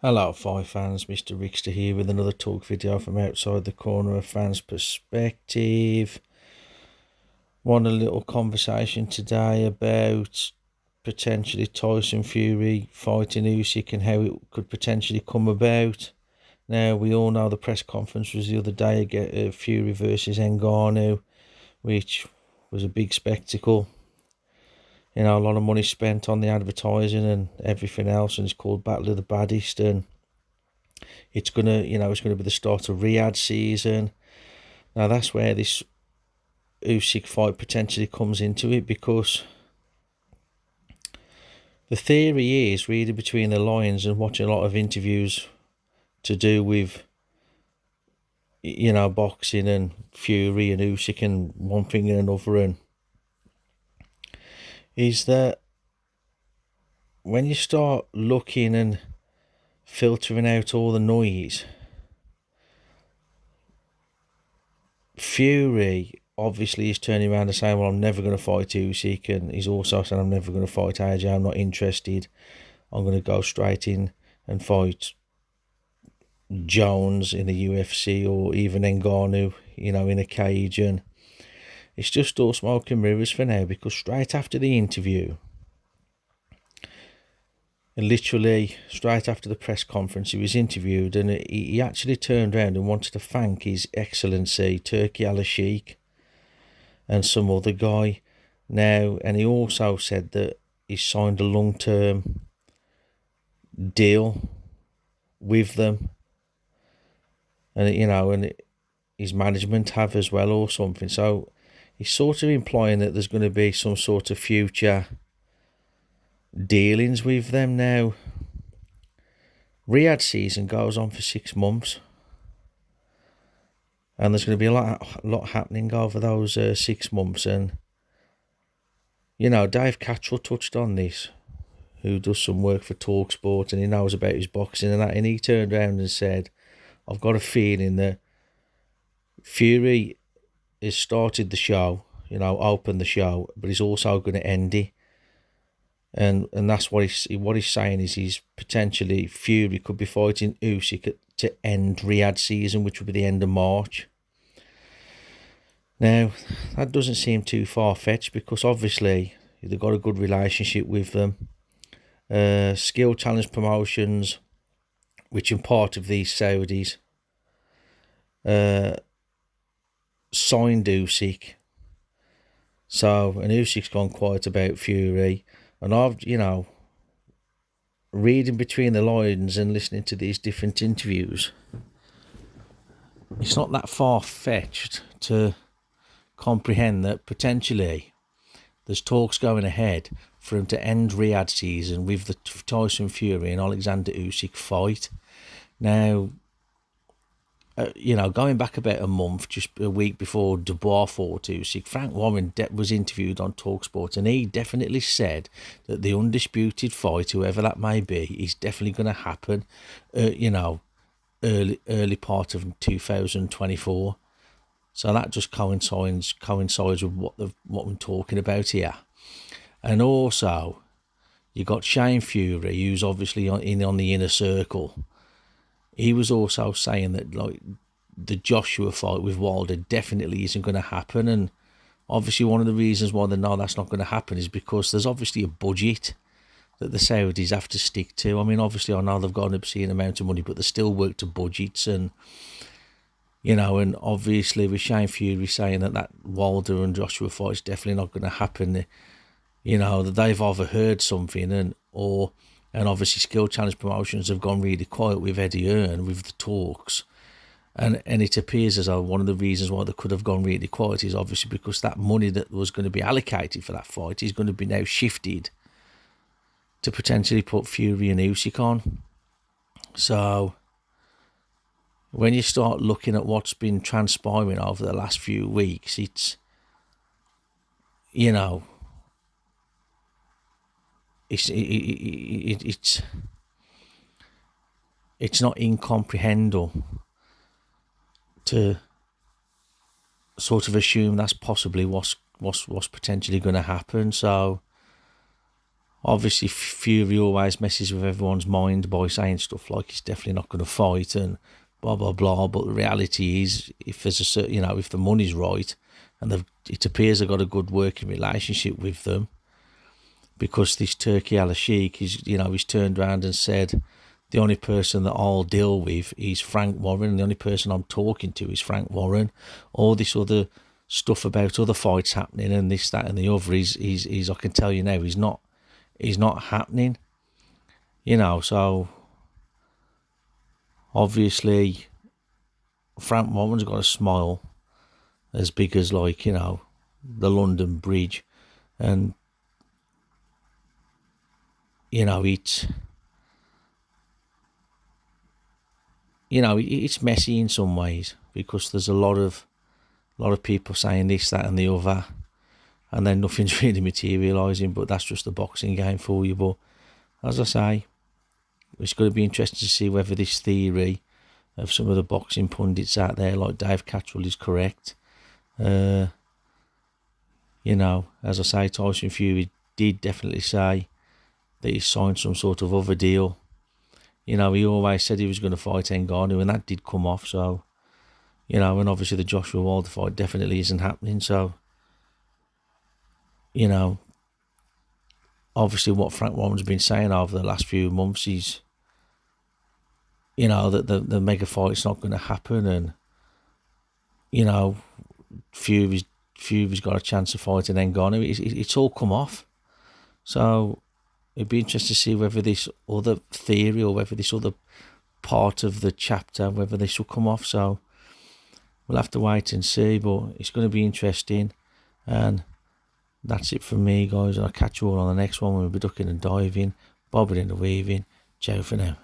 Hello Five fans, Mr. Rickster here with another talk video from outside the corner of fans' perspective. Want a little conversation today about potentially Tyson Fury fighting Usyk and how it could potentially come about. Now, we all know the press conference was the other day again, Fury versus Ngannou, which was a big spectacle. You know, a lot of money spent on the advertising and everything else, and it's called Battle of the Baddest, and it's gonna be the start of Riyadh season. Now that's where this Usyk fight potentially comes into it, because the theory is, reading between the lines and watching a lot of interviews to do with, boxing and Fury and Usyk and one thing and another, and is that when you start looking and filtering out all the noise, Fury obviously is turning around and saying, well, I'm never going to fight Usyk, and he's also saying, I'm never going to fight AJ, I'm not interested, I'm going to go straight in and fight Jones in the UFC, or even Ngannou, in a cage. And it's just all smoke and mirrors for now, because straight after the interview, and literally straight after the press conference, he was interviewed, and he actually turned around and wanted to thank His Excellency Turki Al-Sheikh and some other guy now. And he also said that he signed a long-term deal with them, and his management have as well, or something. So he's sort of implying that there's going to be some sort of future dealings with them. Now, Riyadh season goes on for 6 months, and there's going to be a lot happening over those 6 months. And Dave Catchell touched on this, who does some work for TalkSport, and he knows about his boxing and that, and he turned around and said, I've got a feeling that Fury has started the show, opened the show, but he's also going to end it. And that's what he's saying is he's potentially, Fury could be fighting Usyk to end Riyadh season, which would be the end of March. Now, that doesn't seem too far-fetched, because obviously they've got a good relationship with them. Skill Challenge Promotions, which are part of these Saudis, signed Usyk. So, and Usyk's gone quiet about Fury. And I've, reading between the lines and listening to these different interviews, it's not that far-fetched to comprehend that potentially there's talks going ahead for him to end Riyadh season with the Tyson Fury and Alexander Usyk fight. Now, going back about a month, just a week before Dubois fought Usyk, Frank Warren was interviewed on TalkSport, and he definitely said that the undisputed fight, whoever that may be, is definitely going to happen, early part of 2024. So that just coincides with what I'm talking about here. And also, you got Shane Fury, who's obviously on the inner circle. He was also saying that the Joshua fight with Wilder definitely isn't going to happen. And obviously one of the reasons why they know that's not going to happen is because there's obviously a budget that the Saudis have to stick to. I mean, obviously I know they've got an obscene amount of money, but they still work to budgets. And, and obviously with Shane Fury saying that Wilder and Joshua fight is definitely not going to happen, that they've overheard something, and obviously Skill Challenge Promotions have gone really quiet with Eddie Hearn with the talks. And it appears as though one of the reasons why they could have gone really quiet is obviously because that money that was going to be allocated for that fight is going to be now shifted to potentially put Fury and Usyk on. So when you start looking at what's been transpiring over the last few weeks, it's, it's not incomprehensible to sort of assume that's possibly what's potentially going to happen. So Obviously, Fury always messes with everyone's mind by saying stuff like he's definitely not going to fight and blah blah blah. But the reality is, if there's a certain, if the money's right, and it appears they've got a good working relationship with them, because this Turkey Al Sheikh is, he's turned around and said, the only person that I'll deal with is Frank Warren, and the only person I'm talking to is Frank Warren. All this other stuff about other fights happening and this, that, and the other is I can tell you now, he's not happening. So obviously Frank Warren's got a smile as big as the London Bridge, and it's messy in some ways, because there's a lot of people saying this, that, and the other, and then nothing's really materialising. But that's just a boxing game for you. But as I say, it's going to be interesting to see whether this theory of some of the boxing pundits out there, like Dave Cattrall, is correct. As I say, Tyson Fury did definitely say that he signed some sort of other deal. He always said he was going to fight Ngannou, and that did come off. So, and obviously the Joshua Wilder fight definitely isn't happening. So, obviously what Frank Warren's been saying over the last few months is, that the mega fight's not going to happen, and, Fury's got a chance of fighting Ngannou. It's all come off. So it'd be interesting to see whether this other theory, or whether this other part of the chapter, whether this will come off. So we'll have to wait and see, but it's going to be interesting. And that's it from me, guys. I'll catch you all on the next one. We'll be ducking and diving, bobbing and weaving. Ciao for now.